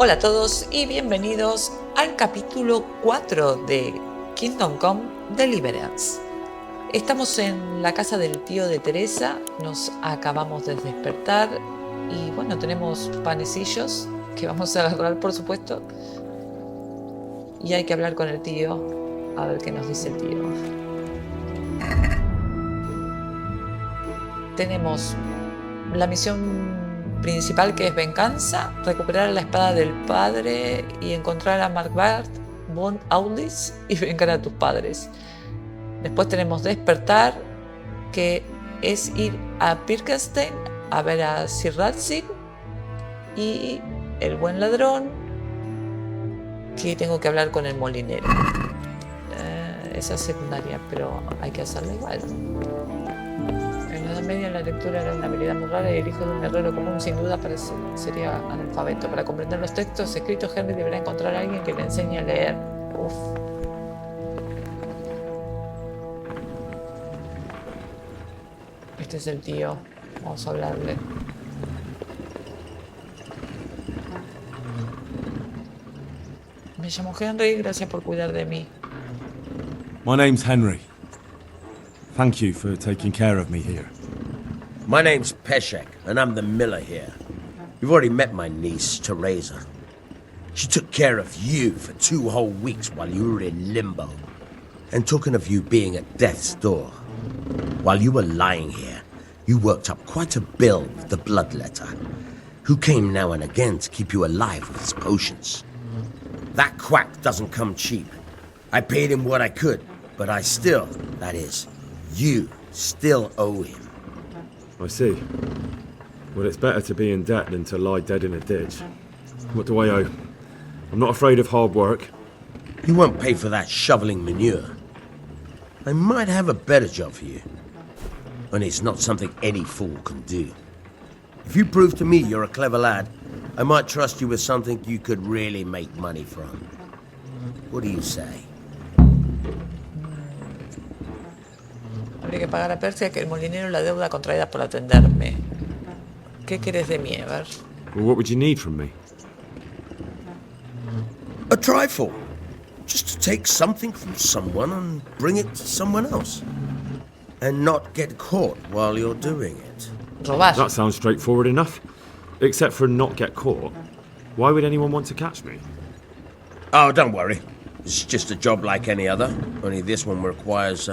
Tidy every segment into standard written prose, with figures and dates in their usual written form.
Hola a todos y bienvenidos al capítulo 4 de Kingdom Come Deliverance. Estamos en la casa del tío de Teresa, nos acabamos de despertar y bueno, tenemos panecillos que vamos a agarrar por supuesto y hay que hablar con el tío a ver qué nos dice el tío. Tenemos la misión principal, que es venganza, recuperar la espada del padre y encontrar a Markbart von Aulis y vengar a tus padres. Después tenemos despertar, que es ir a Pirkenstein a ver a Sir Radzig, y el buen ladrón, que tengo que hablar con el molinero. Esa es secundaria, pero hay que hacerla igual. En la Edad Media la lectura era una habilidad muy rara y el hijo de un herrero común sin duda sería analfabeto. Para comprender los textos escritos, Henry deberá encontrar a alguien que le enseñe a leer. Uf. Este es el tío. Vamos a hablarle. Me llamo Henry, gracias por cuidar de mí. My name's Henry. Thank you for taking care of me here. My name's Peshek, and I'm the miller here. You've already met my niece, Teresa. She took care of you for 2 whole weeks while you were in limbo. And talking of you being at death's door, while you were lying here, you worked up quite a bill with the bloodletter, who came now and again to keep you alive with his potions. That quack doesn't come cheap. I paid him what I could, but I still, that is, you still owe him. I see. Well, it's better to be in debt than to lie dead in a ditch. What do I owe? I'm not afraid of hard work. You won't pay for that shoveling manure. I might have a better job for you. And it's not something any fool can do. If you prove to me you're a clever lad, I might trust you with something you could really make money from. What do you say? Habría que pagar a Persia que el molinero la deuda contraída por atenderme. ¿Qué querés de mí, a ver? Well, what would you need from me? A trifle. Just to take something from someone and bring it to someone else. And not get caught while you're doing it. Robar. That sounds straightforward enough. Except for not get caught. Why would anyone want to catch me? Oh, don't worry. It's just a job like any other. Only this one requires,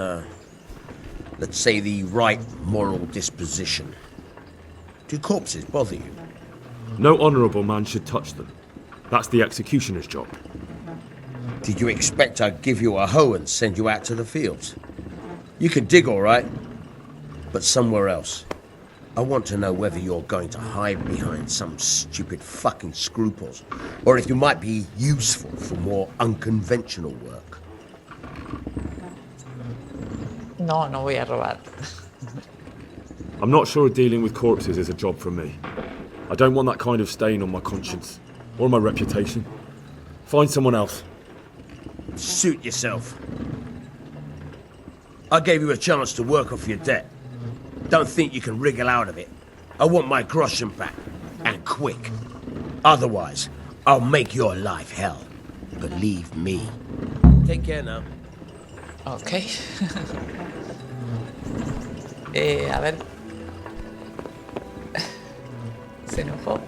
let's say, the right moral disposition. Do corpses bother you? No honourable man should touch them. That's the executioner's job. Did you expect I'd give you a hoe and send you out to the fields? You can dig all right, but somewhere else. I want to know whether you're going to hide behind some stupid fucking scruples, or if you might be useful for more unconventional work. No, no voy a robar. I'm not sure dealing with corpses is a job for me. I don't want that kind of stain on my conscience, or my reputation. Find someone else. Suit yourself. I gave you a chance to work off your debt. Don't think you can wriggle out of it. I want my groschen back, and quick. Otherwise, I'll make your life hell. Believe me. Take care now. Ok. A ver. Se enojó.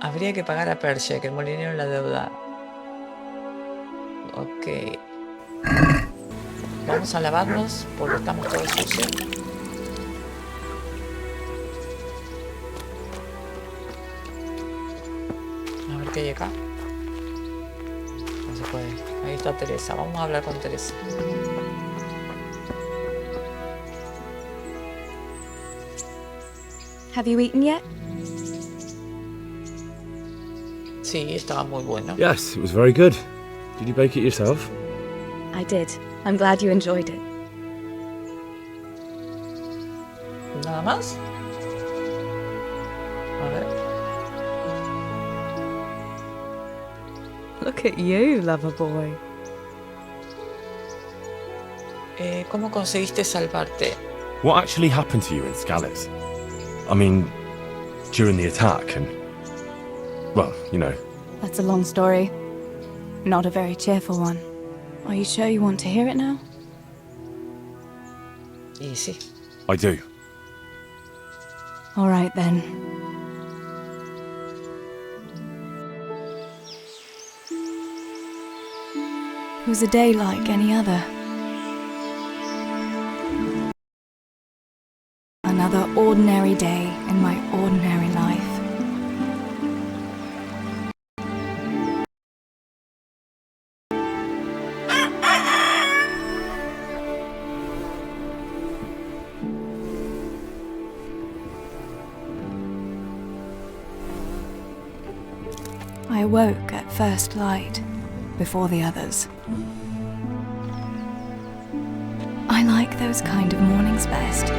Habría que pagar a Persia, que el molinero la deuda. Ok. Vamos a lavarnos porque estamos todos sucios. A ver qué hay acá. No se puede. Ahí está Teresa. Vamos a hablar con Teresa. Have you eaten yet? Sí, estaba muy bueno. Yes, it was very good. Did you bake it yourself? I did. I'm glad you enjoyed it. ¿Nada más? A ver. Look at you, lover boy. ¿Cómo conseguiste salvarte? What actually happened to you in Scales? I mean, during the attack and... well, you know. That's a long story. Not a very cheerful one. Are you sure you want to hear it now? Y sí. I do. All right then. It was a day like any other. Another ordinary day in my ordinary life. I awoke at first light, before the others. I like those kind of mornings best.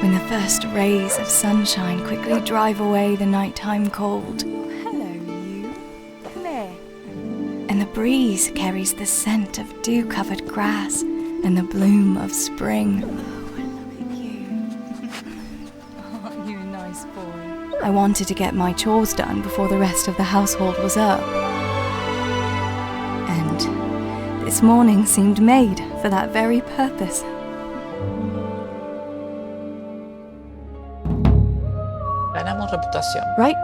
When the first rays of sunshine quickly drive away the nighttime cold. Hello, you. Come here. And the breeze carries the scent of dew-covered grass and the bloom of spring. I wanted to get my chores done before the rest of the household was up. And this morning seemed made for that very purpose. Ganamos reputación. Right,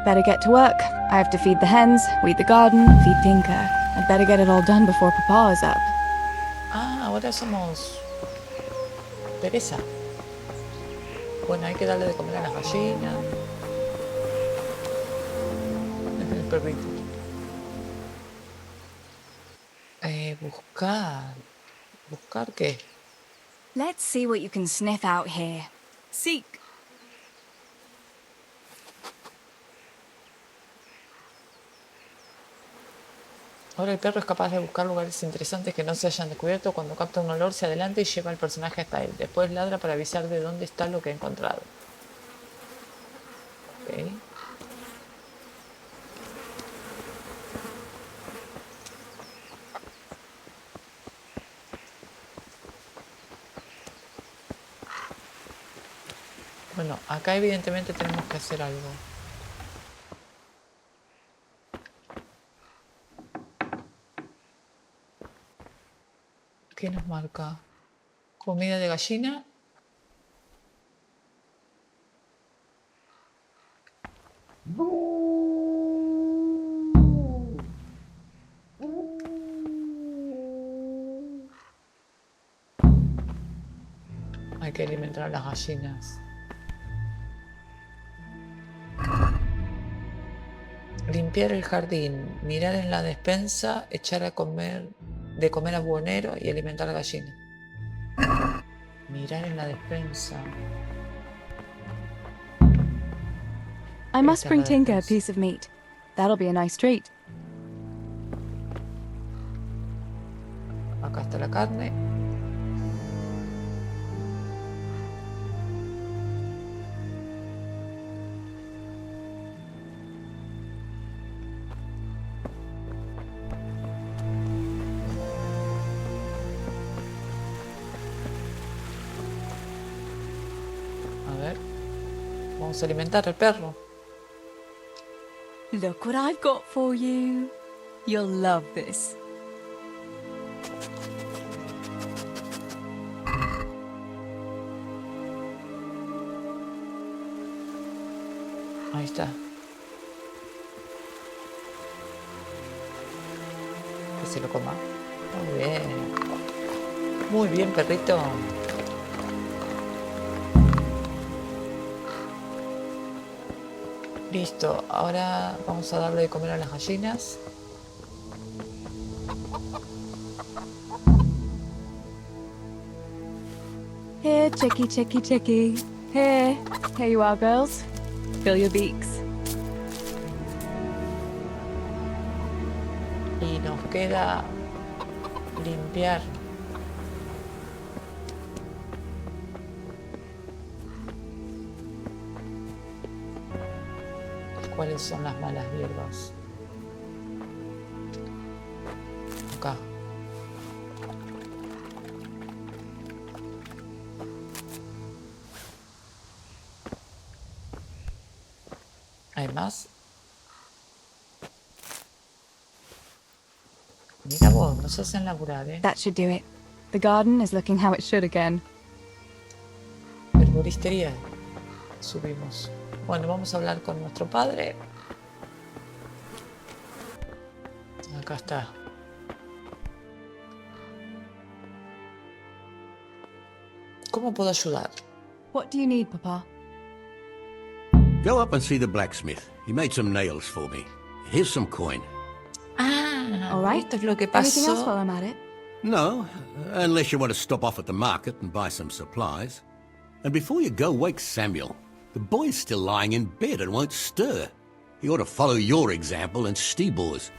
better get to work. I have to feed the hens, weed the garden, feed Tinker. I'd better get it all done before Papa is up. Ah, ahora somos pereza. Bueno, hay que darle de comer a las gallinas. El perrito. Buscar. ¿Buscar qué? Let's see what you can sniff out here. Seek. Ahora el perro es capaz de buscar lugares interesantes que no se hayan descubierto. Cuando capta un olor, se adelanta y lleva al personaje hasta él. Después ladra para avisar de dónde está lo que ha encontrado. Ok. Bueno, acá evidentemente tenemos que hacer algo. ¿Qué nos marca? Comida de gallina. Hay que alimentar a las gallinas. Limpiar el jardín, mirar en la despensa, echar a comer, de comer al buhonero y alimentar a la gallina. Mirar en la despensa. I must bring Tinker a piece of meat. That'll be a nice treat. Acá está la carne. A ver. Vamos a alimentar al perro. Look what I've got for you. You'll love this. Ahí está. Que se lo coma. Muy bien. Muy bien, perrito. Listo. Ahora vamos a darle de comer a las gallinas. Here, chickie, chickie, chickie. Here. Here you are, girls. Fill your beaks. Y nos queda limpiar. ¿Cuál ¿Cuáles son las malas hierbas? Acá. ¿Hay más? Mira vos, nos hacen laburar, ¿eh? That should do it. The garden is looking how it should again. Herboristería. Subimos. Bueno, vamos a hablar con nuestro padre. Acá está. ¿Cómo puedo ayudar? What do you need, Papa? Go up and see the blacksmith. He made some nails for me. Here's some coin. Ah, All right. esto es lo que Anything else while pasó. I'm at it? No, unless you want to stop off at the market and buy some supplies. And before you go, wake Samuel. The boy's still lying in bed and won't stir. He ought to follow your example and Stibor's.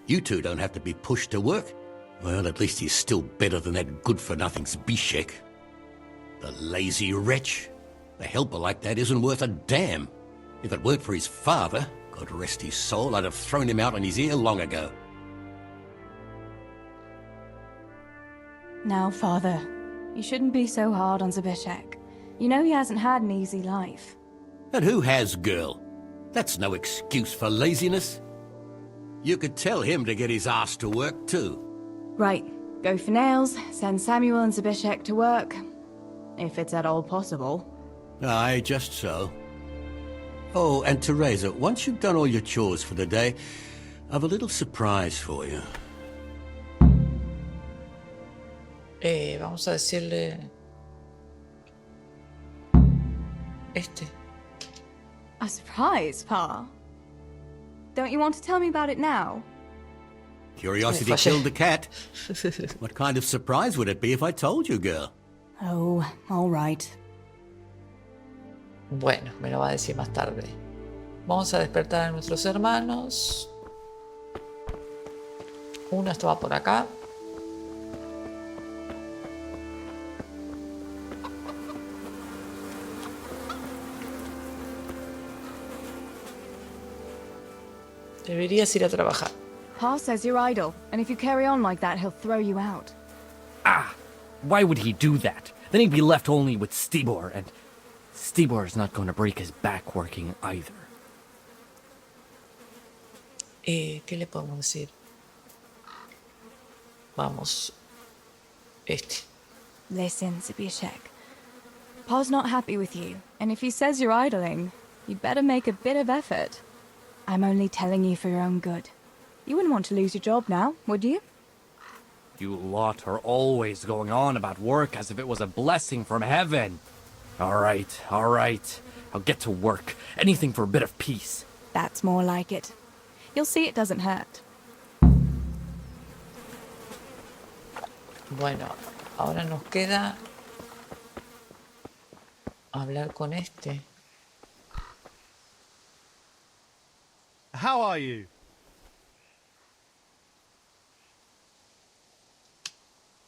You two don't have to be pushed to work. Well, at least he's still better than that good-for-nothing Zbyszek. The lazy wretch. A helper like that isn't worth a damn. If it weren't for his father, God rest his soul, I'd have thrown him out on his ear long ago. Now, Father, you shouldn't be so hard on Zbyszek. You know he hasn't had an easy life. And who has, girl? That's no excuse for laziness. You could tell him to get his ass to work, too. Right, go for nails, send Samuel and Zbyszek to work. If it's at all possible. Aye, just so. Oh, and Teresa, once you've done all your chores for the day, I've a little surprise for you. Vamos a decirle... Este. A surprise, Pa? Don't you want to tell me about it now? Curiosity Fallé. killed the cat. What kind of surprise would it be if I told you, girl? Oh, all right. Bueno, me lo va a decir más tarde. Vamos a despertar a nuestros hermanos. Uno estaba por acá. Deberías ir a trabajar. Pa says you're idle, and if you carry on like that, he'll throw you out. Ah, why would he do that? Then he'd be left only with Stibor, and Stibor's not going to break his back working either. ¿Qué le podemos decir? Vamos. Este. Listen, Zbyszek. Pa's not happy with you, and if he says you're idling, you'd better make a bit of effort. I'm only telling you for your own good. You wouldn't want to lose your job now, would you? You lot are always going on about work as if it was a blessing from heaven. All right. I'll get to work. Anything for a bit of peace. That's more like it. You'll see it doesn't hurt. Bueno, ahora nos queda hablar con este. How are you?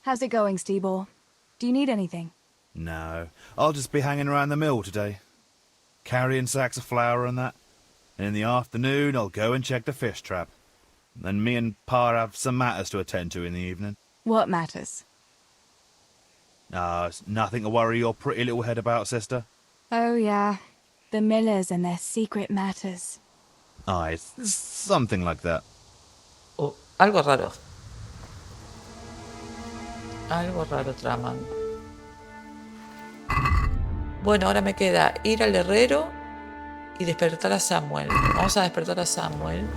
How's it going, Stibor? Do you need anything? No, I'll just be hanging around the mill today. Carrying sacks of flour and that. And in the afternoon, I'll go and check the fish trap. Then me and Pa have some matters to attend to in the evening. What matters? It's nothing to worry your pretty little head about, sister. Oh, yeah. The Millers and their secret matters. Aye, it's something like that. Oh, algo raro. Algo raro traman. Bueno, ahora me queda ir al herrero y despertar a Samuel. Vamos a despertar a Samuel.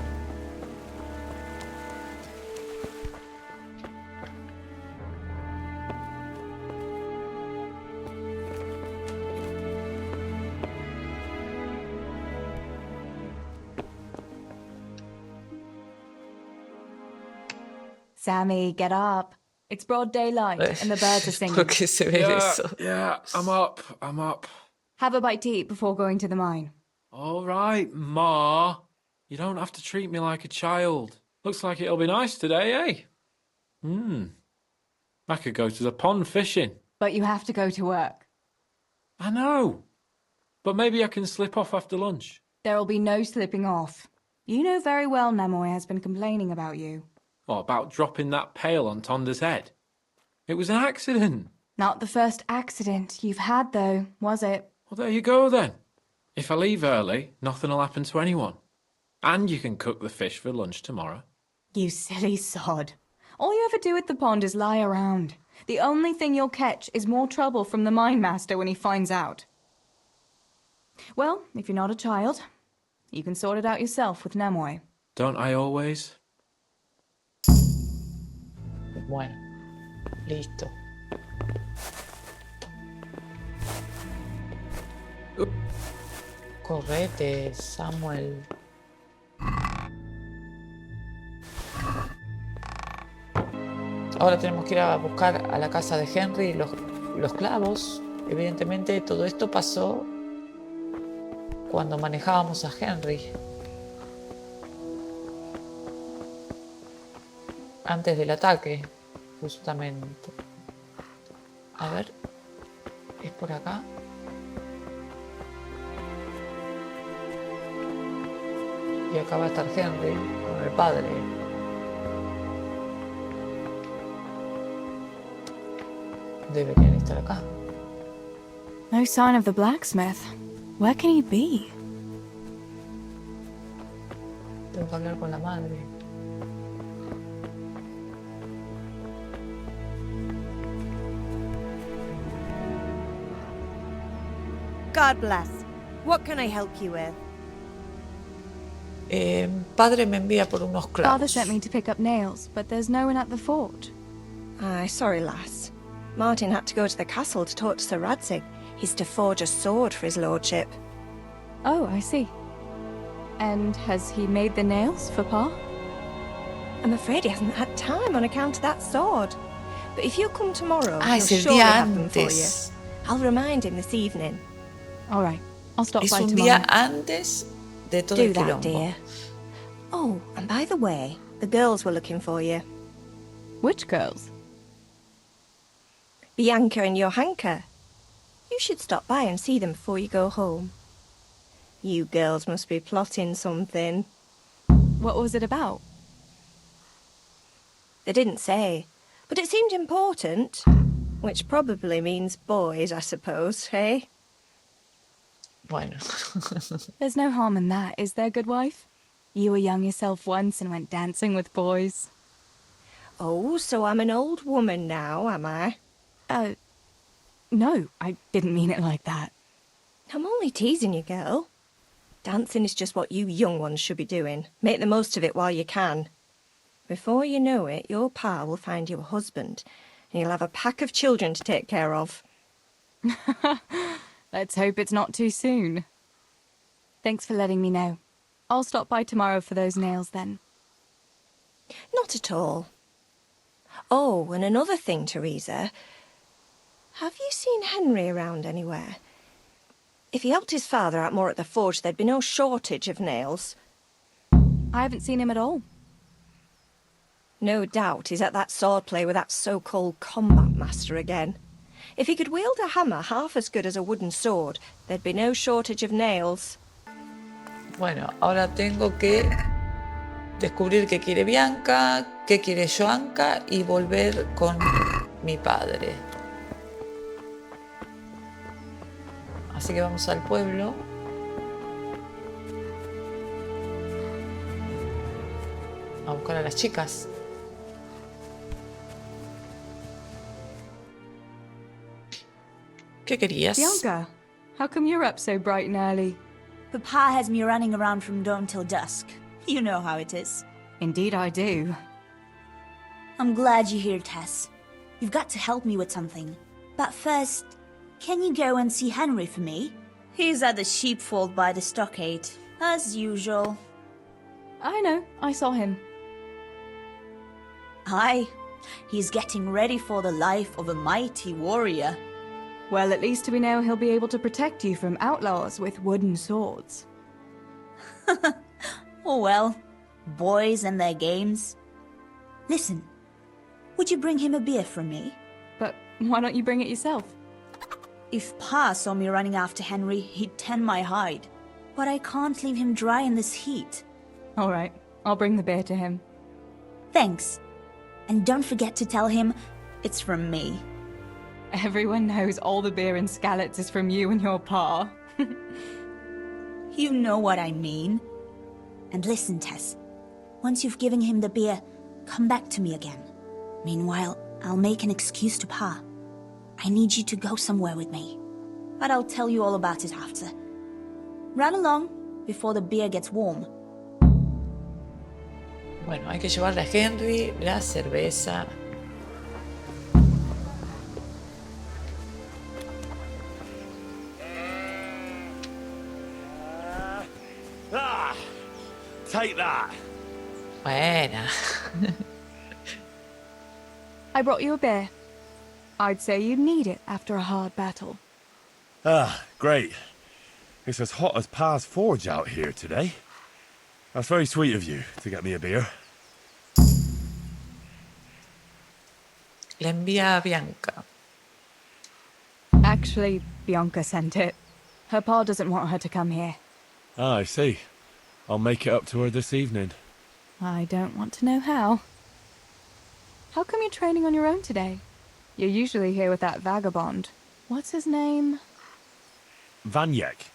Sammy, get up. It's broad daylight and the birds are singing. ¿Por qué se ve eso? Yeah, I'm up. Have a bite to eat before going to the mine. All right, Ma. You don't have to treat me like a child. Looks like it'll be nice today, eh? I could go to the pond fishing. But you have to go to work. I know. But maybe I can slip off after lunch. There'll be no slipping off. You know very well Nemoy has been complaining about you. What about dropping that pail on Tonda's head? It was an accident. Not the first accident you've had, though, was it? Well, there you go then. If I leave early, nothing'll happen to anyone. And you can cook the fish for lunch tomorrow. You silly sod. All you ever do at the pond is lie around. The only thing you'll catch is more trouble from the mine master when he finds out. Well, if you're not a child, you can sort it out yourself with Nemoy. Don't I always? Bueno, listo. Correte, Samuel. Ahora tenemos que ir a buscar a la casa de Henry los clavos. Evidentemente todo esto pasó cuando manejábamos a Henry. Antes del ataque, justamente. A ver, ¿es por acá? Y acá va a estar Henry con el padre. Deberían estar acá. No sign of the blacksmith. Where can he be? Tengo que hablar con la madre. God bless. What can I help you with? Padre me envía por unos clavos. Father sent me to pick up nails, but there's no one at the fort. Aye, sorry, lass. Martin had to go to the castle to talk to Sir Radzig. He's to forge a sword for his lordship. Oh, I see. And has he made the nails for Pa? I'm afraid he hasn't had time on account of that sword. But if you come tomorrow, Ah, es he'll el surely día have them for you. antes. I'll remind him this evening. All right, I'll stop Es by un tomorrow. día antes de todo Do el that, quilombo. dear. Oh, and by the way, the girls were looking for you. Which girls? Bianca and Johanka. You should stop by and see them before you go home. You girls must be plotting something. What was it about? They didn't say, but it seemed important. Which probably means boys, I suppose, hey? Bueno. There's no harm in that, is there, good wife? You were young yourself once and went dancing with boys. Oh, so I'm an old woman now, am I? No, I didn't mean it like that. I'm only teasing you, girl. Dancing is just what you young ones should be doing. Make the most of it while you can. Before you know it, your pa will find you a husband, and you'll have a pack of children to take care of. Let's hope it's not too soon. Thanks for letting me know. I'll stop by tomorrow for those nails then. Not at all. Oh, and another thing, Teresa. Have you seen Henry around anywhere? If he helped his father out more at the forge, there'd be no shortage of nails. I haven't seen him at all. No doubt he's at that swordplay with that so-called combat master again. If he could wield a hammer half as good as a wooden sword, there'd be no shortage of nails. Bueno, ahora tengo que descubrir qué quiere Bianca, qué quiere Johanka y volver con mi padre. Así que vamos al pueblo. A buscar a las chicas. ¿Qué querías? Bianca, how come you're up so bright and early? Papa has me running around from dawn till dusk. You know how it is. Indeed I do. I'm glad you're here, Tess. You've got to help me with something. But first, can you go and see Henry for me? He's at the sheepfold by the stockade, as usual. I know, I saw him. Aye, he's getting ready for the life of a mighty warrior. Well, at least we know he'll be able to protect you from outlaws with wooden swords. Oh well, boys and their games. Listen, would you bring him a beer from me? But why don't you bring it yourself? If Pa saw me running after Henry, he'd tend my hide. but I can't leave him dry in this heat. All right, I'll bring the beer to him. Thanks. And don't forget to tell him it's from me. Everyone knows all the beer in Skalitz is from you and your pa. You know what I mean. And listen, Tess. Once you've given him the beer, come back to me again. Meanwhile, I'll make an excuse to Pa. I need you to go somewhere with me. But I'll tell you all about it after. Run along before the beer gets warm. Bueno, hay que llevarle a Henry la cerveza. Take that. Buena. I brought you a beer. I'd say you'd need it after a hard battle. Ah, great. It's as hot as Pa's Forge out here today. That's very sweet of you to get me a beer. Le envía a Bianca. Actually, Bianca sent it. Her pa doesn't want her to come here. Ah, I see. I'll make it up to her this evening. I don't want to know how. How come you're training on your own today? You're usually here with that vagabond. What's his name? Vanyek.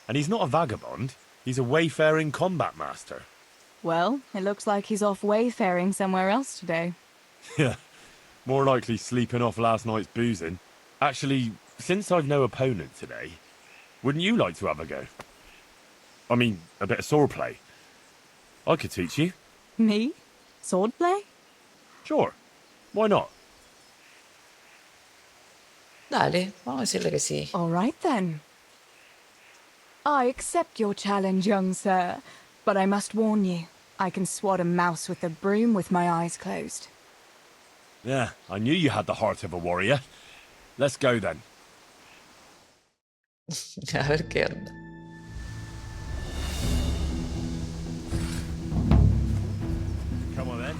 And he's not a vagabond. He's a wayfaring combat master. Well, it looks like he's off wayfaring somewhere else today. Yeah, more likely sleeping off last night's boozing. Actually, since I've no opponent today, wouldn't you like to have a go? I mean, a bit of swordplay. I could teach you. Me? Swordplay? Sure. Why not? Dale, vamos a decirle que sí. All right then. I accept your challenge, young sir, but I must warn you, I can swat a mouse with a broom with my eyes closed. Yeah, I knew you had the heart of a warrior. Let's go then. A ver qué onda. Come on then.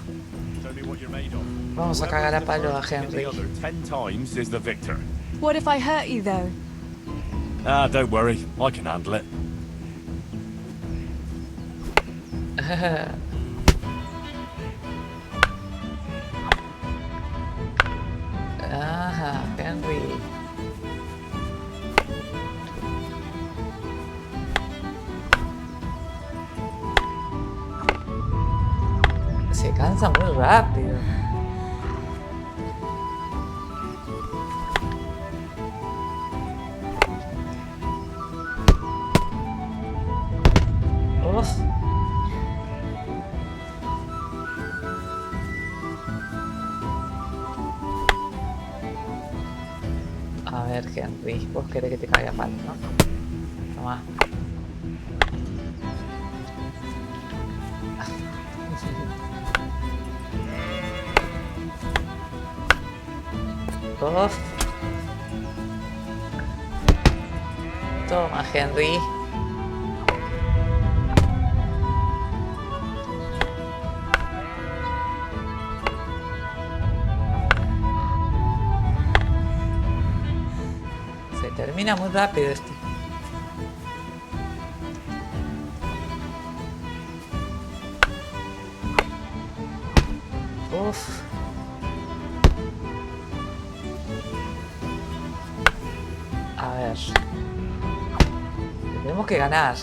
Show me what you're made of. Vamos a cagar a palo a The Henry. other 10 times is the victor. What if I hurt you, though? Ah, don't worry. I can handle it. Ajá, Henry. Se cansa muy rápido. Uf. A ver, Henry, vos querés que te caiga mal, ¿no? Tomá. Uf. Toma, Henry. Se termina muy rápido esto. Uf. A ver. Tenemos que ganar.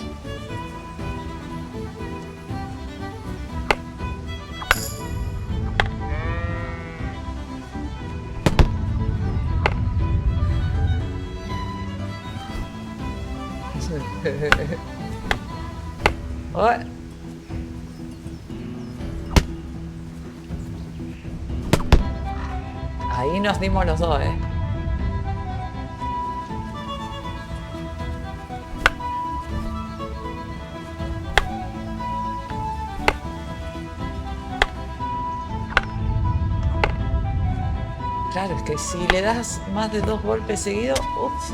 Oh. Ahí nos dimos los dos, ¿eh? Claro, es que si le das más de 2 golpes seguidos... Ups.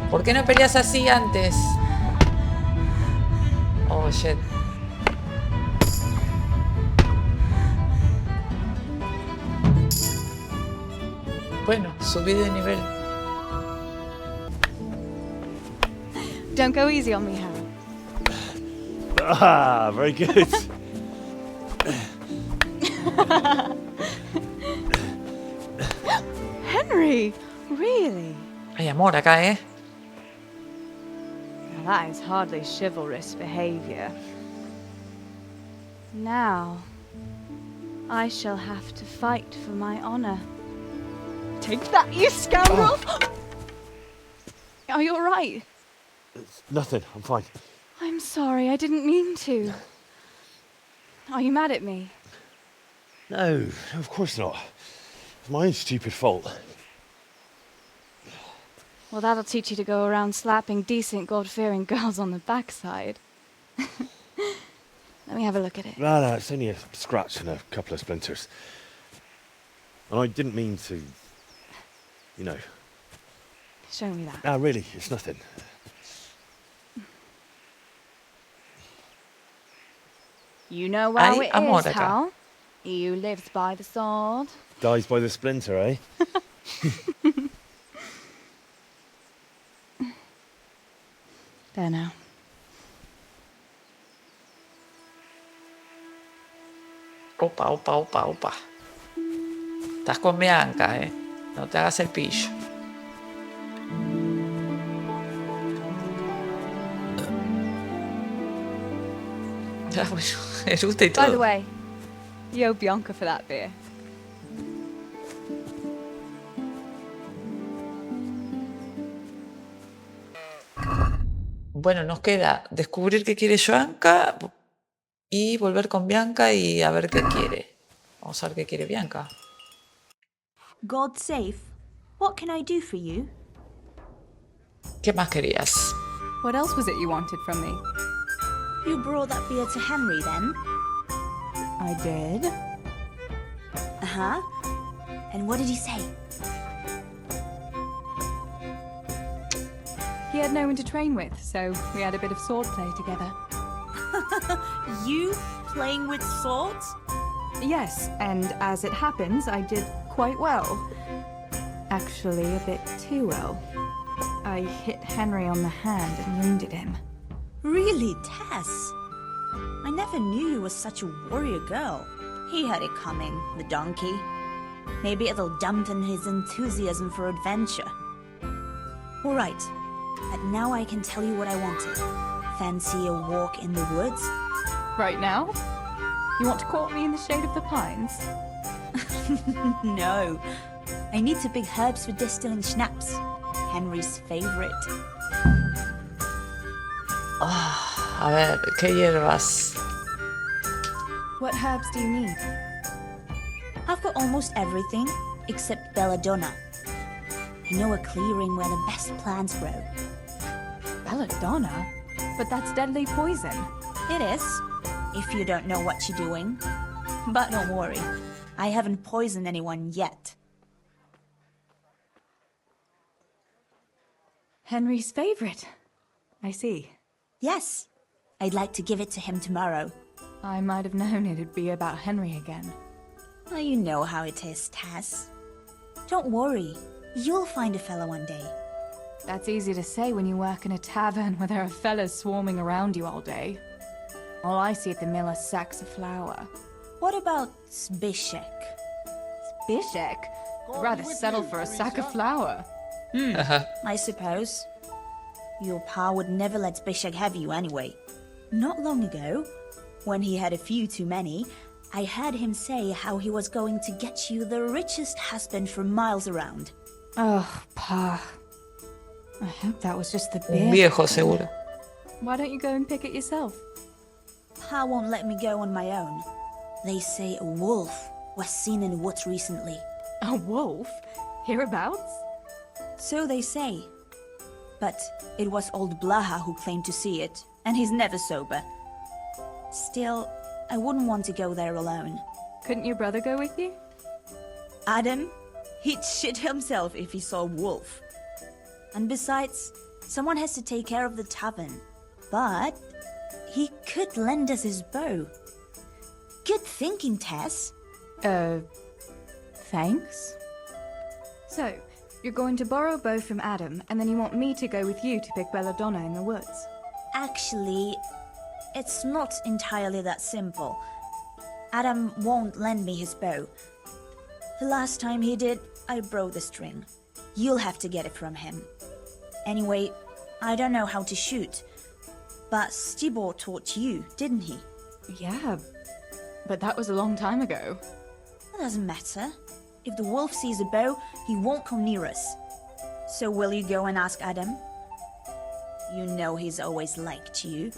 ¿Por qué no peleas así antes? Oh, shit. Bueno, subí de nivel. Don't go easy on me, Hal. Ah, very good. Henry! Really? Hay amor acá, ¿eh? Now that is hardly chivalrous behavior. Now, I shall have to fight for my honor. Take that, you scoundrel! Are you alright? It's nothing. I'm fine. I'm sorry, I didn't mean to. Are you mad at me? No, of course not. It's my own stupid fault. Well, that'll teach you to go around slapping decent, God-fearing girls on the backside. Let me have a look at it. No, it's only a scratch and a couple of splinters. And I didn't mean to, you know. Show me that. No, really, it's nothing. You know how Hay it amor is, acá. Hal. You lives by the sword. Dies by the splinter, eh? There now. Opa, opa, opa, opa. Estás con Bianca, ¿eh? No te hagas el pillo. Ya, bueno, eructa y By the todo. way, you owe Bianca for that beer. Bueno, nos queda descubrir qué quiere Bianca y volver con Bianca y a ver qué quiere. Vamos a ver qué quiere Bianca. God safe. What can I do for you? ¿Qué más querías? What else was it you wanted from me? You brought that beer to Henry then? I did. Uh-huh. And what did he say? He had no one to train with, so we had a bit of sword play together. You playing with swords? Yes, and as it happens, I did quite well. Actually, a bit too well. I hit Henry on the hand and wounded him. Really, Tess? I never knew you were such a warrior girl. He had it coming, the donkey. Maybe it'll dampen his enthusiasm for adventure. All right, but now I can tell you what I wanted. Fancy a walk in the woods? Right now? You want to court me in the shade of the pines? No. I need to pick herbs for distilling schnapps. Henry's favorite. A ver, ¿qué hierbas? What herbs do you need? I've got almost everything except belladonna. I know a clearing where the best plants grow. Belladonna? But that's deadly poison. It is, if you don't know what you're doing. But don't worry, I haven't poisoned anyone yet. Henry's favorite. I see. Yes, I'd like to give it to him tomorrow. I might have known it'd be about Henry again. Well, you know how it is, Tess. Don't worry, you'll find a fella one day. That's easy to say when you work in a tavern where there are fellas swarming around you all day. All I see at the mill are sacks of flour. What about Zbyszek? Bishek? I'd rather settle for a sack of flour. I suppose. Your pa would never let Zbyszek have you anyway. Not long ago, when he had a few too many, I heard him say how he was going to get you the richest husband for miles around. Oh, Pa. I hope that was just the Un beer. viejo, seguro. Why don't you go and pick it yourself? Pa won't let me go on my own. They say a wolf was seen in the woods recently. A wolf? Hereabouts? So they say. But it was old Blaha who claimed to see it, and he's never sober. Still, I wouldn't want to go there alone. Couldn't your brother go with you? Adam, he'd shit himself if he saw a wolf. And besides, someone has to take care of the tavern. But he could lend us his bow. Good thinking, Tess. Thanks. So, You're going to borrow a bow from Adam, and then you want me to go with you to pick belladonna in the woods. Actually, it's not entirely that simple. Adam won't lend me his bow. The last time he did, I broke the string. You'll have to get it from him. Anyway, I don't know how to shoot. But Stibor taught you, didn't he? Yeah, but that was a long time ago. It doesn't matter. If the wolf sees a bow, he won't come near us. So will you go and ask Adam? You know he's always liked you.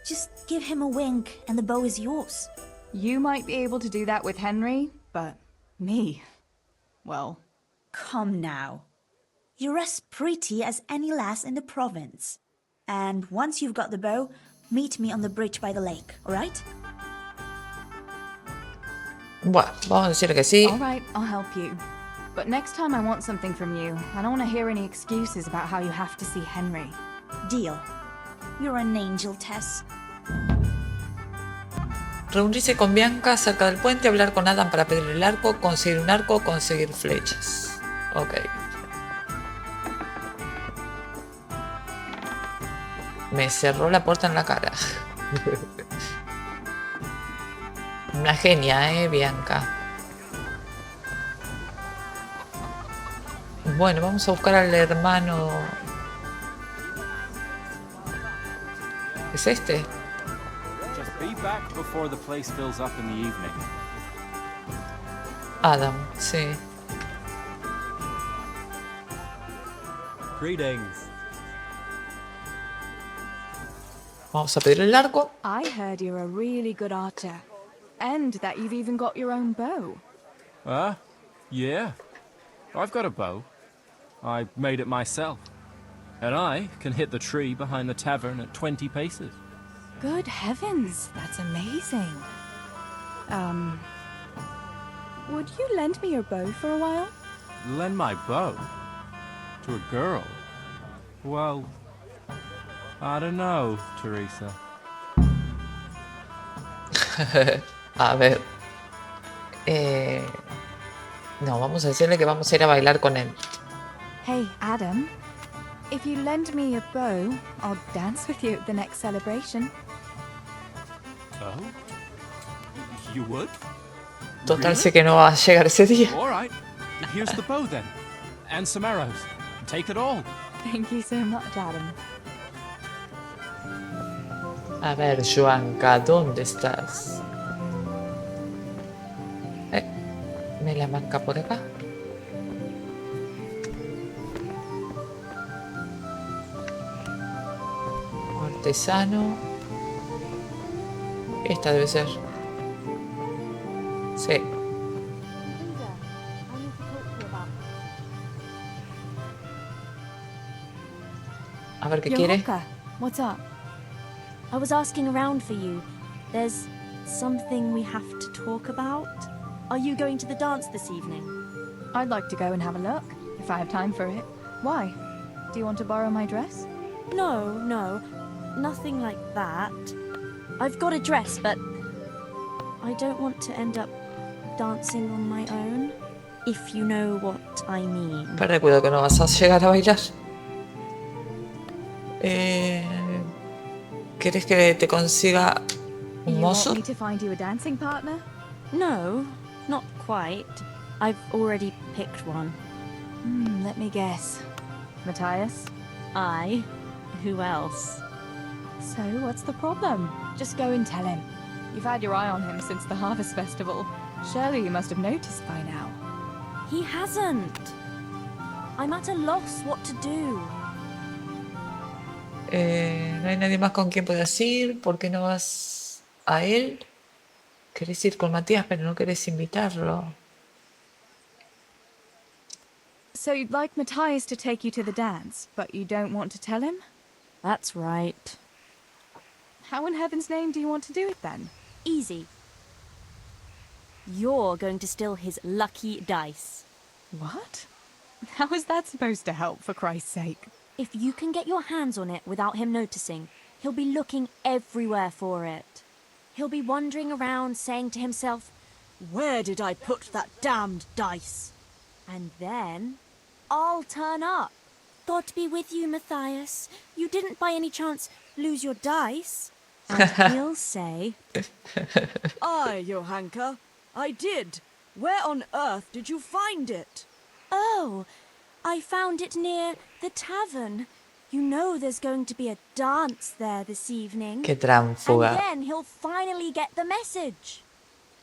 Just give him a wink and the bow is yours. You might be able to do that with Henry, but me, well... Come now. You're as pretty as any lass in the province. And once you've got the bow, meet me on the bridge by the lake, alright? Bueno, vamos a decirle que sí. All right, I'll help you. But next time I want something from you. I don't want to hear any excuses about how you have to see Henry. Deal. You're an angel, Tess. Reunirse con Bianca cerca del puente, hablar con Adam para pedirle el arco, conseguir un arco, conseguir flechas. Ok. Me cerró la puerta en la cara. Una genia, Bianca. Bueno, vamos a buscar al hermano. ¿Es este? Just be back before the place fills up in the evening. Adam, sí. Greetings. Vamos a pedir el arco. I heard you're a really good archer. And that you've even got your own bow. Yeah. I've got a bow. I made it myself. And I can hit the tree behind the tavern at 20 paces. Good heavens, that's amazing. Would you lend me your bow for a while? Lend my bow? To a girl? Well, I don't know, Teresa. A ver. No, vamos a decirle que vamos a ir a bailar con él. Hey, Adam. If you lend me your bow, I'll dance with you at the next celebration. Oh? You would? Total, Really? sé que no va a llegar ese día. All right. Here's the bow then. And some arrows. Take it all. Thank you so much, Adam. A ver, Joanca, ¿dónde estás? Me la marca por acá. Artesano. Esta debe ser. Sí. A ver qué quiere. Joanca, what's up? I was asking around for you. There's something we have to talk about. Are you going to the dance this evening? I'd like to go and have a look, if I have time for it. Why? Do you want to borrow my dress? No, nothing like that. I've got a dress, but I don't want to end up dancing on my own, if you know what I mean. Pero cuidado que no vas a llegar a bailar. ¿Quieres que te consiga un mozo? You want me to find you a dancing partner? No, not quite. I've already picked one. Let me guess. Matthias? I? Who else? So, what's the problem? Just go and tell him. You've had your eye on him since the Harvest Festival. Surely you must have noticed by now. He hasn't. I'm at a loss what to do. No hay nadie más con quien puedas ir. ¿Por qué no vas a él? Querés ir con Matías, pero no querés invitarlo. So you'd like Matthias to take you to the dance, but you don't want to tell him? That's right. How in heaven's name do you want to do it then? Easy. You're going to steal his lucky dice. What? How is that supposed to help, for Christ's sake? If you can get your hands on it without him noticing, he'll be looking everywhere for it. He'll be wandering around saying to himself, "Where did I put that damned dice?" And then I'll turn up. God be with you, Matthias. You didn't by any chance lose your dice? And he'll say, Aye, Johanka, I did. Where on earth did you find it? Oh, I found it near the tavern. You know there's going to be a dance there this evening. Qué tránfuga. And then he'll finally get the message.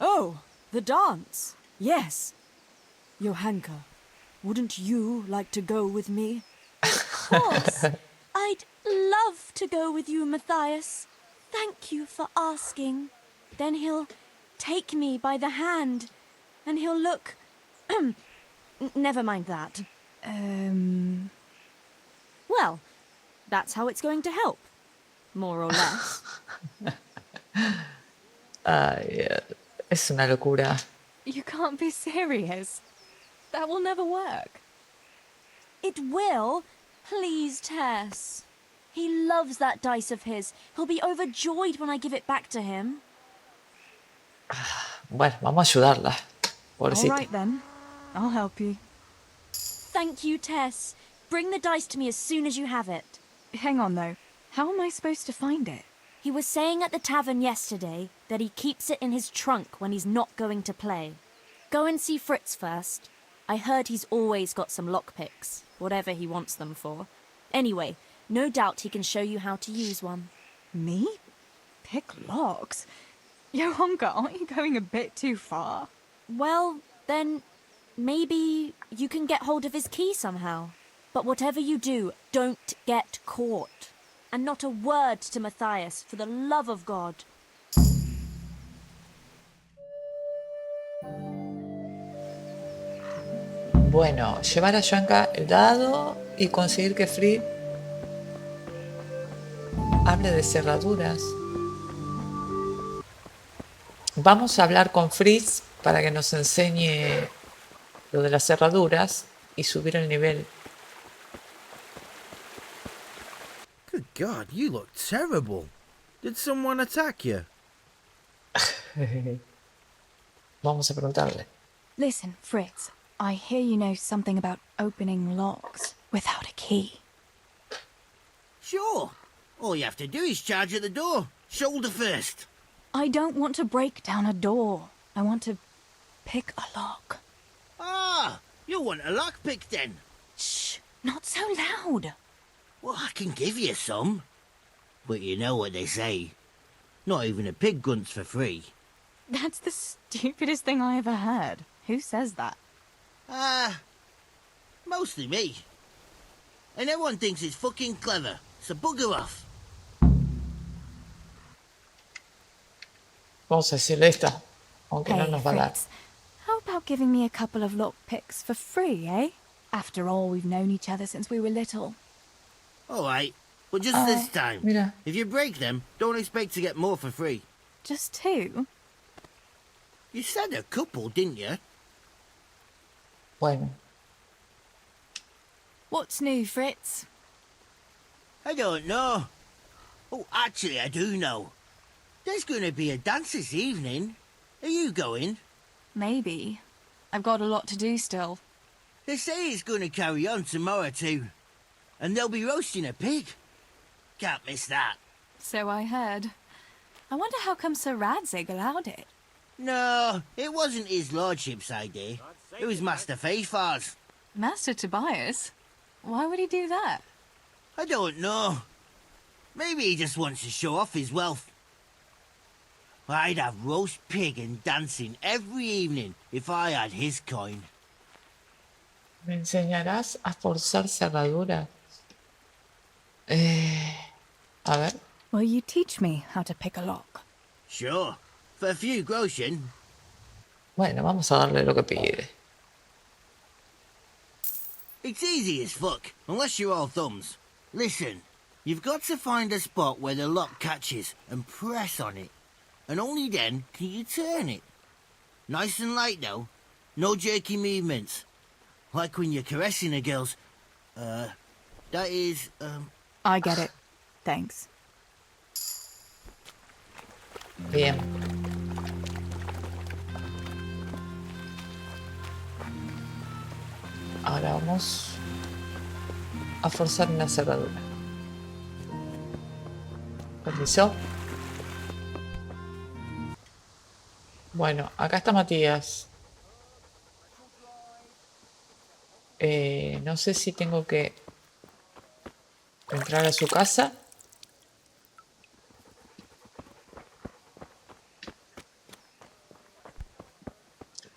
Oh, the dance. Yes. Johanka, wouldn't you like to go with me? Of course. I'd love to go with you, Matthias. Thank you for asking. Then he'll take me by the hand, and he'll look... Never mind that. Well, that's how it's going to help. More or less. Ay, es una locura. You can't be serious. That will never work. It will. Please, Tess. He loves that dice of his. He'll be overjoyed when I give it back to him. Bueno, vamos a ayudarla. Pobrecita. All right then. I'll help you. Thank you, Tess. Bring the dice to me as soon as you have it. Hang on though. How am I supposed to find it? He was saying at the tavern yesterday that he keeps it in his trunk when he's not going to play. Go and see Fritz first. I heard he's always got some lockpicks, whatever he wants them for. Anyway, no doubt he can show you how to use one. Me? Pick locks? Johanka, aren't you going a bit too far? Well, then maybe you can get hold of his key somehow. But whatever you do, don't get caught. And not a word to Matthias, for the love of God. Bueno, llevar a Johanka el dado y conseguir que Fritz hable de cerraduras. Vamos a hablar con Fritz para que nos enseñe lo de las cerraduras y subir el nivel. Good God, you look terrible. Did someone attack you? Vamos a preguntarle. Listen, Fritz, I hear you know something about opening locks without a key. Sure. All you have to do is charge at the door. Shoulder first. I don't want to break down a door. I want to pick a lock. Ah, you want a lockpick then? Shh, not so loud. Well, I can give you some. But you know what they say. Not even a pig grunts for free. That's the stupidest thing I ever heard. Who says that? Mostly me. And everyone thinks it's fucking clever, so bugger off. Vamos a decirle esta, aunque no Hey, nos va a dar. Fritz, how about giving me a couple of lockpicks for free, eh? After all, we've known each other since we were little. All right, but just this time. Mira. If you break them, don't expect to get more for free. Just two? You said a couple, didn't you? Bueno, What's new, Fritz? I don't know. Oh, actually, I do know. There's going to be a dance this evening. Are you going? Maybe. I've got a lot to do still. They say it's going to carry on tomorrow too. And they'll be roasting a pig. Can't miss that. So I heard. I wonder how come Sir Radzig allowed it. No, it wasn't his lordship's idea. It was Master Fayfar's. Master Tobias? Why would he do that? I don't know. Maybe he just wants to show off his wealth. I'd have roast pig and dancing every evening if I had his coin. ¿me enseñarás a forzar cerraduras? A ver. Will you teach me how to pick a lock? Sure. For a few groschen. Bueno, vamos a darle lo que pide. It's easy as fuck, unless you're all thumbs. Listen, you've got to find a spot where the lock catches and press on it. And only then can you turn it. Nice and light though. No jerky movements. Like when you're caressing a girl's... that is, I get it. Thanks. Bien. Ahora vamos a forzar una cerradura. Permiso. Bueno, acá está Matías. No sé si tengo que entrar a su casa.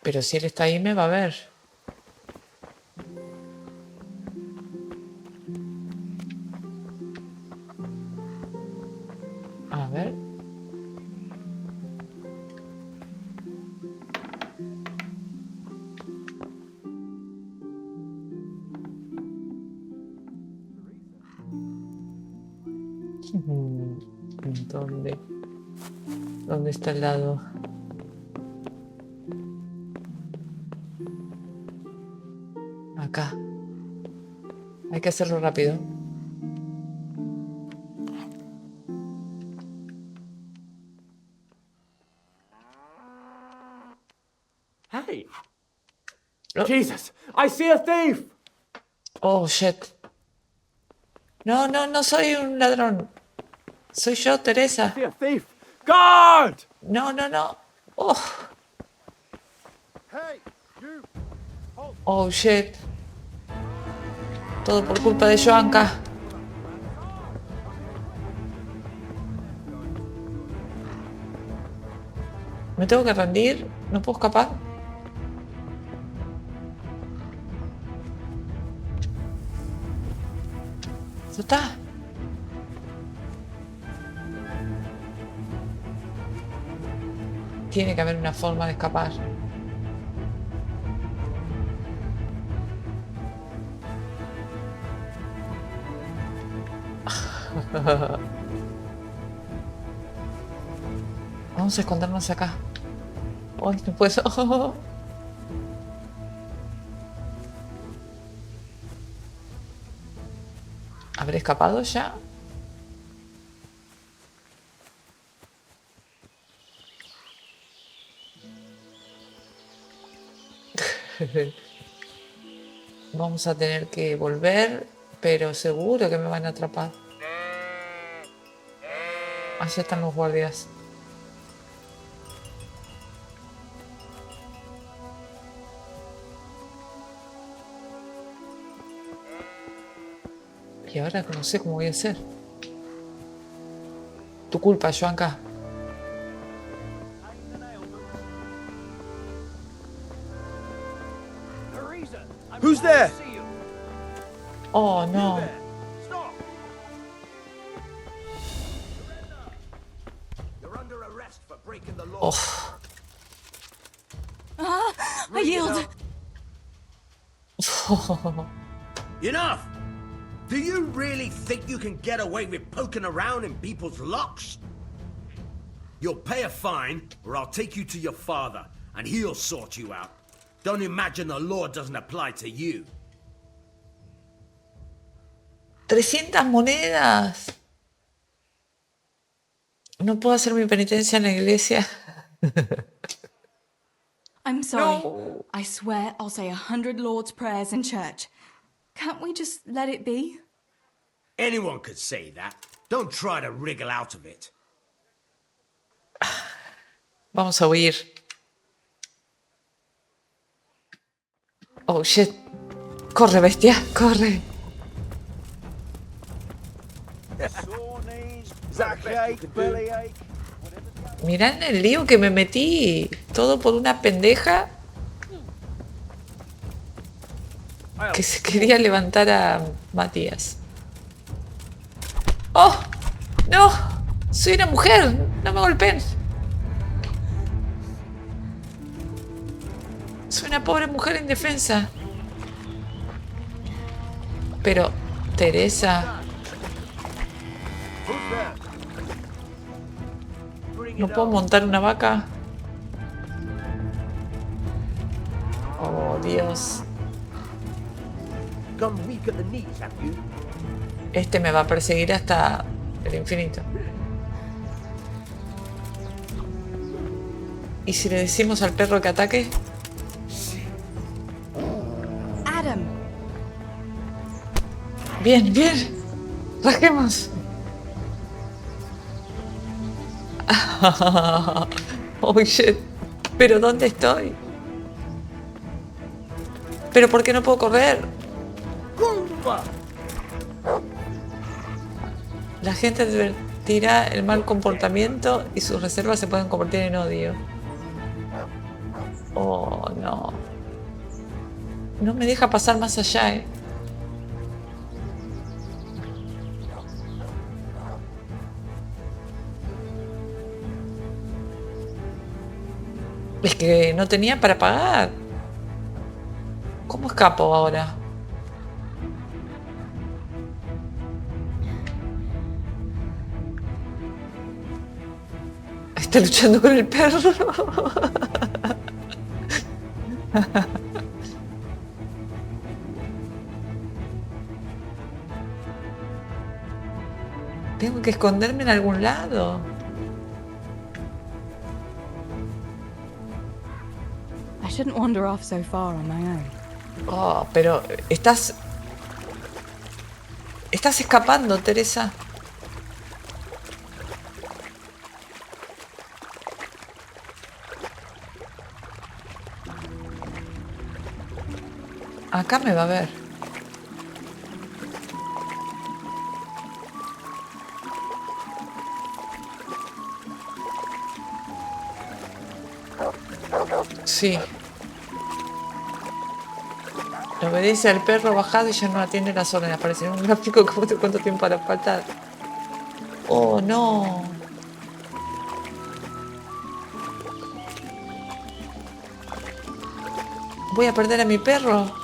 Pero si él está ahí me va a ver. A ver. ¿Dónde? ¿Dónde está el lado? Acá. Hay que hacerlo rápido. Hey! Oh. Jesus! I see a thief! Oh, shit. No, no, no soy un ladrón. Soy yo, Teresa. I see a thief! Guard! No, no, no. Oh. Oh, shit. Todo por culpa de Joanka. ¿Me tengo que rendir? ¿No puedo escapar? ¿Eso está? Tiene que haber una forma de escapar. Vamos a escondernos acá. Ay, no puedo. ¿Habré escapado ya? Vamos a tener que volver, pero seguro que me van a atrapar. Allá están los guardias. Y ahora no sé cómo voy a hacer. Tu culpa, Joanka. Who's there? Oh, no. Oh. I yield. Enough! Do you really think you can get away with poking around in people's locks? You'll pay a fine, or I'll take you to your father, and he'll sort you out. Don't imagine the law doesn't apply to you. 300 monedas. No puedo hacer mi penitencia en la iglesia. I'm sorry. No. I swear I'll say 100 Lord's prayers in church. Can't we just let it be? Anyone could say that. Don't try to wriggle out of it. Vamos a huir. Oh, shit. Corre, bestia, corre. Mirá en el lío que me metí. Todo por una pendeja que se quería levantar a Matías. ¡Oh! ¡No! ¡Soy una mujer! ¡No me golpeen! Soy una pobre mujer indefensa. Pero, Teresa... ¿No puedo montar una vaca? Oh, Dios. Este me va a perseguir hasta el infinito. ¿Y si le decimos al perro que ataque? Adam. Bien, bien. Rajemos. Oh, shit. ¿Pero dónde estoy? ¿Pero por qué no puedo correr? La gente advertirá el mal comportamiento y sus reservas se pueden convertir en odio. Oh, no. No me deja pasar más allá, ¿eh? Es que no tenía para pagar. ¿Cómo escapo ahora? Está luchando con el perro. Tengo que esconderme en algún lado. I shouldn't wander off so far on my own. Oh, pero estás escapando, Teresa. Acá me va a ver. Sí. Le obedece al perro bajado y ya no atiende las órdenes. Aparece en un gráfico que muestra cuánto tiempo hará falta. Oh, no. Voy a perder a mi perro.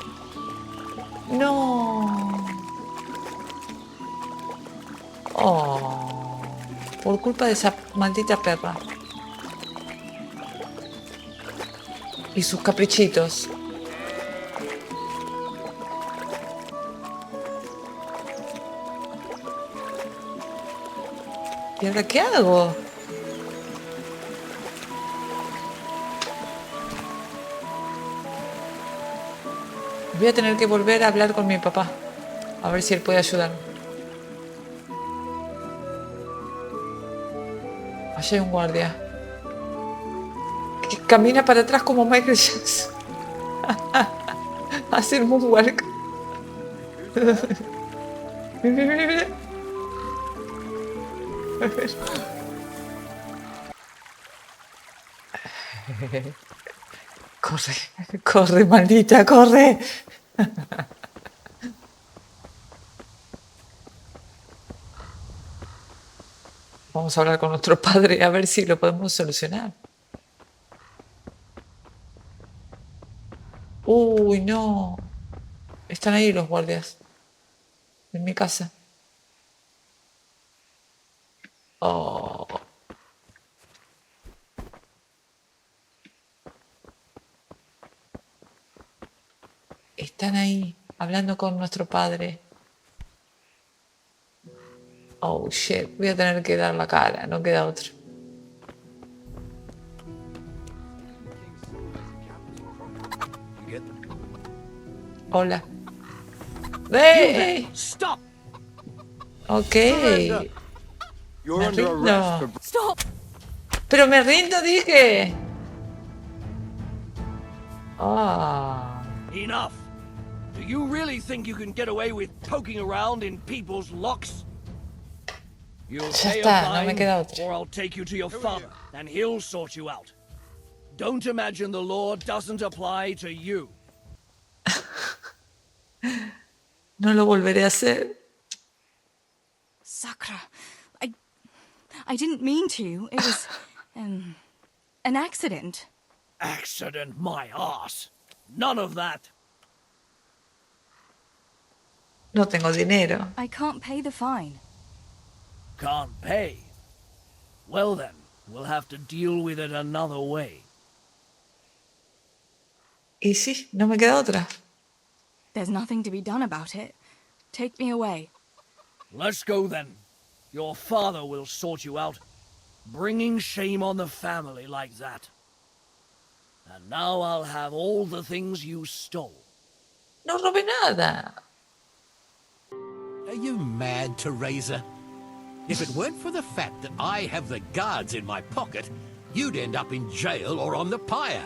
No. Oh. Por culpa de esa maldita perra. Y sus caprichitos. ¿Y ahora qué hago? Voy a tener que volver a hablar con mi papá. A ver si él puede ayudarme. Allá hay un guardia. Que camina para atrás como Michael Jackson. Hace el moonwalk. Mira. A ver. Corre, corre, maldita, corre. Vamos a hablar con nuestro padre a ver si lo podemos solucionar. Uy, no. Están ahí los guardias. En mi casa. Oh. Están ahí, hablando con nuestro padre. Oh, shit. Voy a tener que dar la cara, no queda otra. Hola. ¡Hey! Stop! Ok. You're Me under rindo. arrest for... Stop! Pero me rindo, dije. Ah. Enough! Do you really think you can get away with poking around in people's locks? You'll Ya pay está, a no me fine, queda otra. or I'll take you to your father, and he'll sort you out. Don't imagine the law doesn't apply to you. No lo volveré a hacer. Sacro, I didn't mean to. It was an accident. Accident, my ass. None of that. No tengo dinero. I can't pay the fine. Can't pay. Well then, we'll have to deal with it another way. Y sí, no me queda otra. There's nothing to be done about it. Take me away. Let's go then. Your father will sort you out. Bringing shame on the family like that. And now I'll have all the things you stole. No robé nada. Are you mad, Teresa? If it weren't for the fact that I have the guards in my pocket, you'd end up in jail or on the pyre.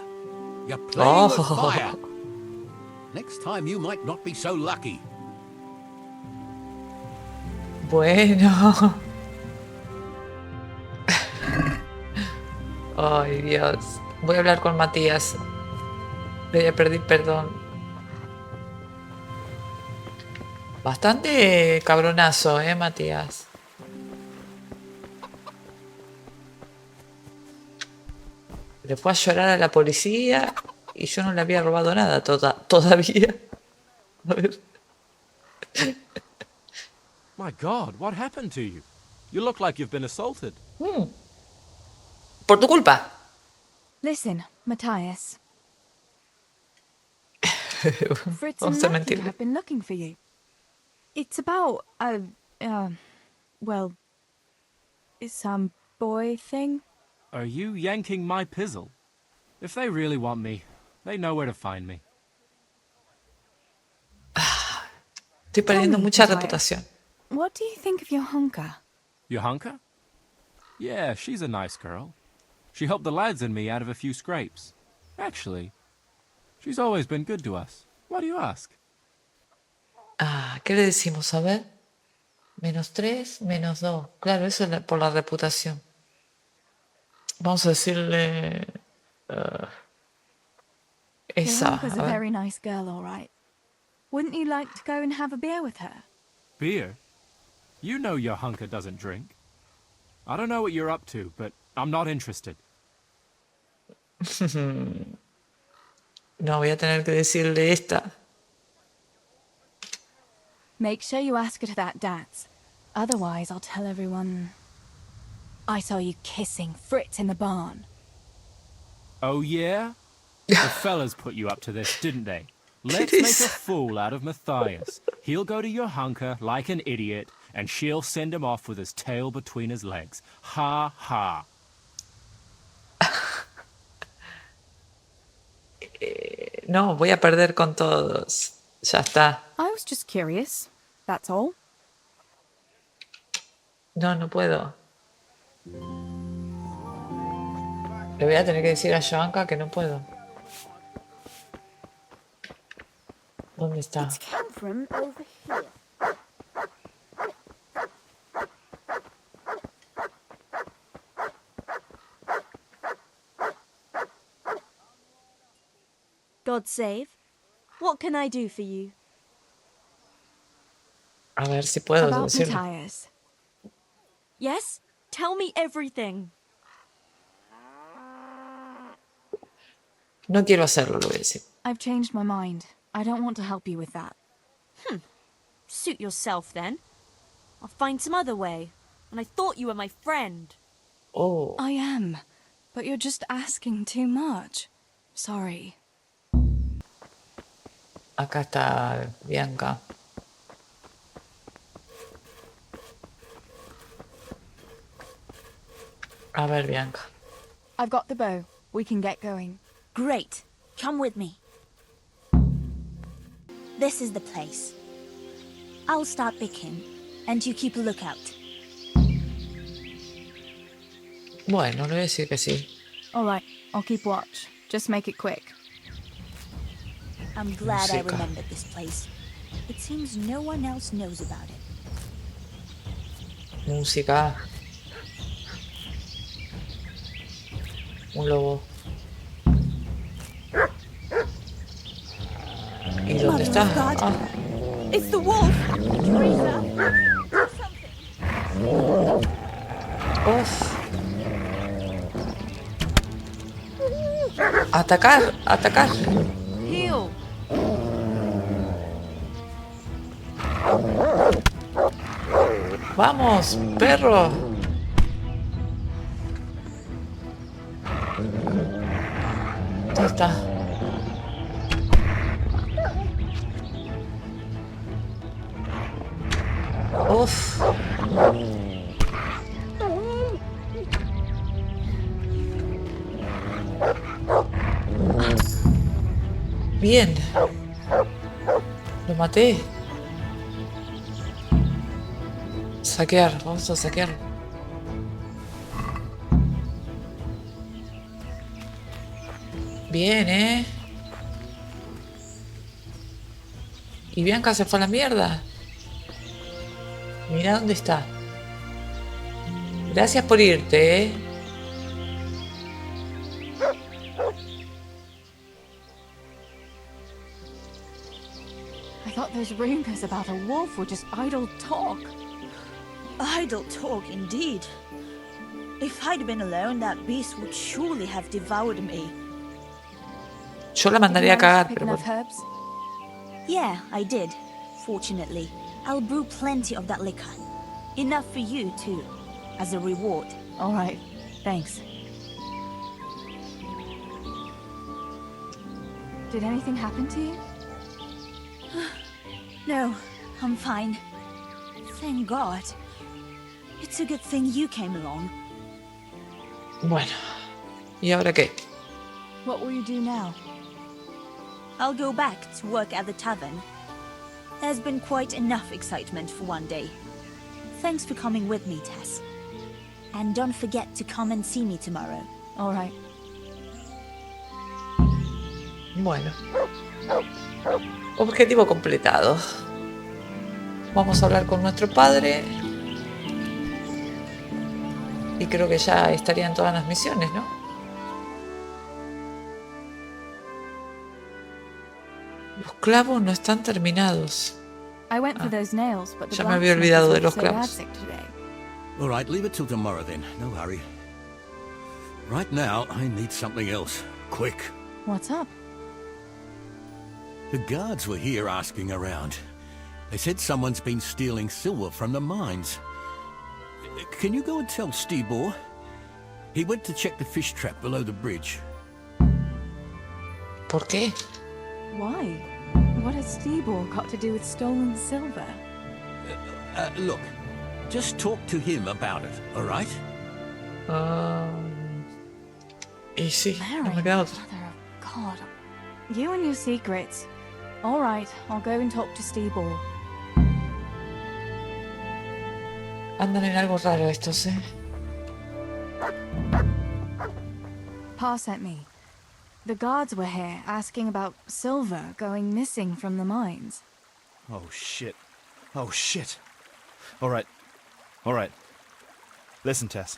You're playing with fire. Next time you might not be so lucky. Bueno. Ay, Dios. Voy a hablar con Matías. Le voy a pedir perdón. Bastante cabronazo, Matías. Le fue a llorar a la policía y yo no le había robado nada todavía. A ver. My God, what happened to you? You look like you've been assaulted. Por tu culpa. Listen, Matthias. Fritz and Vamos a Matthew mentirle. have been looking for you. It's about well, some boy thing. Are you yanking my pizzle? If they really want me, they know where to find me. Estoy perdiendo mucha reputación. What do you think of your hunker? Johanka? Yeah, she's a nice girl. She helped the lads and me out of a few scrapes. Actually, she's always been good to us. Why do you ask? ¿Qué le decimos? A ver. -3, -2. Claro, eso es por la reputación. Vamos a decirle... esa. Johanka's a very nice girl, all right. Wouldn't you like to go and have a beer with her? Beer? You know Johanka doesn't drink. I don't know what you're up to, but I'm not interested. No, voy a tener que decirle esta. Make sure you ask her to that dance. Otherwise, I'll tell everyone I saw you kissing Fritz in the barn. Oh, yeah? The fellas put you up to this, didn't they? Let's make a fool out of Matthias. He'll go to Johanka like an idiot, and she'll send him off with his tail between his legs. Ha ha. No, voy a perder con todos. Ya está. I was just curious. That's all. No, no puedo. Le voy a tener que decir a Joanka que no puedo. ¿Dónde está? It came from over here. God save. What can I do for you? A ver si puedo About decirlo. Matthias. Yes? Tell me everything. No quiero hacerlo, lo voy a decir. I've changed my mind. I don't want to help you with that. Suit yourself then. I'll find some other way. And I thought you were my friend. Oh. I am. But you're just asking too much. Sorry. Acá está Bianca. A ver, Bianca. I've got the bow. We can get going. Great. Come with me. This is the place. I'll start picking, and you keep a lookout. Bueno, le voy a decir que sí. All right. I'll keep watch. Just make it quick. I'm glad I Música. remembered this place. It seems no one else knows about it. Música. Un lobo. ¿Y dónde está? Ah. It's the wolf! Teresa! Do something! Uf. Atacar, atacar. Heal! Vamos, perro. ¿Dónde está? Uf. Bien. Lo maté. saquear, vamos a saquear. Bien, ¿eh? Y Bianca se fue a la mierda. Mira dónde está. Gracias por irte, ¿eh? I thought those rumors about a wolf were just idle talk. Idle talk, indeed. If I'd been alone, that beast would surely have devoured me. Yo la mandaría a cagar, pero bueno. Herbs? Yeah, I did. Fortunately, I'll brew plenty of that liquor. Enough for you, too, as a reward. All right, thanks. Did anything happen to you? No, I'm fine. Thank God. It's a good thing you came along. Bueno, ¿y ahora qué? What will you do now? I'll go back to work at the tavern. There's been quite enough excitement for one day. Thanks for coming with me, Tess. And don't forget to come and see me tomorrow. All right. Bueno. Objetivo completado. Vamos a hablar con nuestro padre. Y creo que ya estarían todas las misiones, ¿no? Los clavos no están terminados. I went for those nails, but the Ya me había olvidado de los clavos. All right, leave it till tomorrow then. No hurry. Right now, I need something else. Quick. What's up? The guards were here asking around. They said someone's been stealing silver from the mines. Can you go and tell Stibor? He went to check the fish trap below the bridge. ¿Por qué? Why? What has Stibor got to do with stolen silver? Look, just talk to him about it, all right? Y sí, Mary, no me queda otra. Mother of God. You and your secrets. All right, I'll go and talk to Stibor. Andan en algo raro estos, ¿eh? Pa sent me. The guards were here asking about silver going missing from the mines. Oh, shit. Oh, shit. All right. All right. Listen, Tess.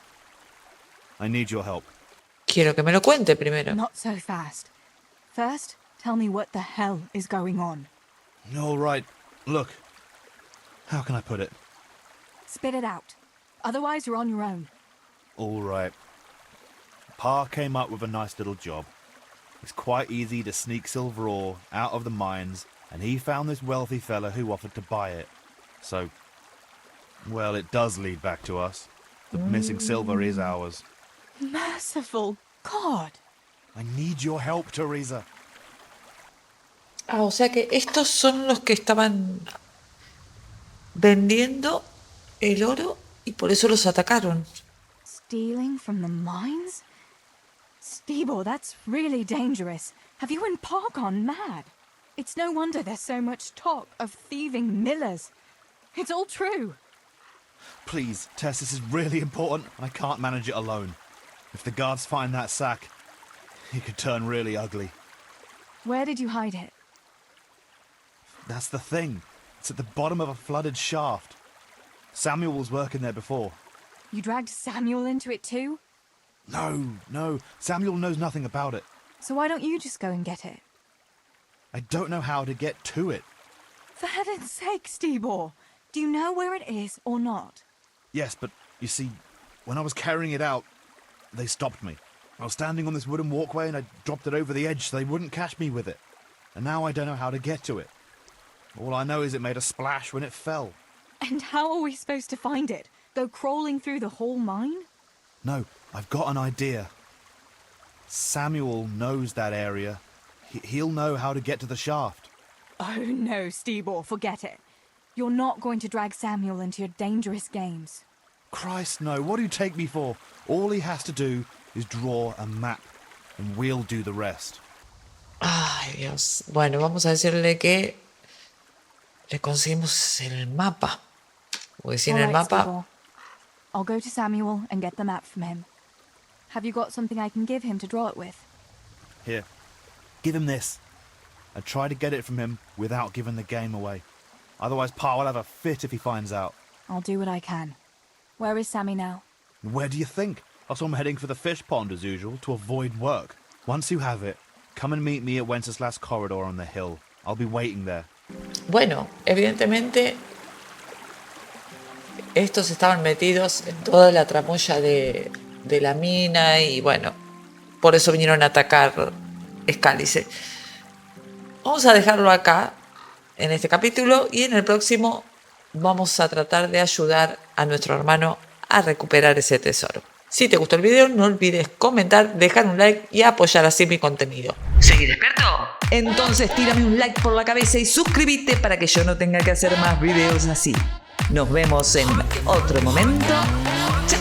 I need your help. Quiero que me lo cuente primero. Not so fast. First, tell me what the hell is going on. All right. Look. How can I put it? Spit it out. Otherwise, you're on your own. All right. Pa came up with a nice little job. It's quite easy to sneak silver ore out of the mines, and he found this wealthy fella who offered to buy it. So, well, it does lead back to us. The missing silver is ours. Merciful God. I need your help, Teresa. Ah, o sea que estos son los que estaban vendiendo el oro y por eso los atacaron. Stealing from the mines? Stibor, that's really dangerous. Have you and Pa gone mad? It's no wonder there's so much talk of thieving millers. It's all true. Please, Tess, this is really important. I can't manage it alone. If the guards find that sack, it could turn really ugly. Where did you hide it? That's the thing. It's at the bottom of a flooded shaft. Samuel was working there before. You dragged Samuel into it too? No. Samuel knows nothing about it. So why don't you just go and get it? I don't know how to get to it. For heaven's sake, Stibor! Do you know where it is or not? Yes, but you see, when I was carrying it out, they stopped me. I was standing on this wooden walkway and I dropped it over the edge so they wouldn't catch me with it. And now I don't know how to get to it. All I know is it made a splash when it fell. And how are we supposed to find it? Go crawling through the whole mine? No, I've got an idea. Samuel knows that area. He'll know how to get to the shaft. Oh no, Stibor, forget it. You're not going to drag Samuel into your dangerous games. Christ, no. What do you take me for? All he has to do is draw a map, and we'll do the rest. Ay, Dios. Bueno, vamos a decirle que le conseguimos el mapa. Porque sin el mapa... Squiggle. I'll go to Samuel and get the map from him. Have you got something I can give him to draw it with? Here, give him this. And try to get it from him without giving the game away. Otherwise, Pa will have a fit if he finds out. I'll do what I can. Where is Sammy now? Where do you think? I saw him heading for the fish pond as usual to avoid work. Once you have it, come and meet me at Wenceslas Corridor on the hill. I'll be waiting there. Bueno, evidentemente estos estaban metidos en toda la tramoya de la mina y bueno, por eso vinieron a atacar Escálice. Vamos a dejarlo acá en este capítulo y en el próximo vamos a tratar de ayudar a nuestro hermano a recuperar ese tesoro. Si te gustó el video, no olvides comentar, dejar un like y apoyar así mi contenido. ¿Seguí despierto? Entonces tírame un like por la cabeza y suscríbete para que yo no tenga que hacer más videos así. Nos vemos en otro momento. Chao.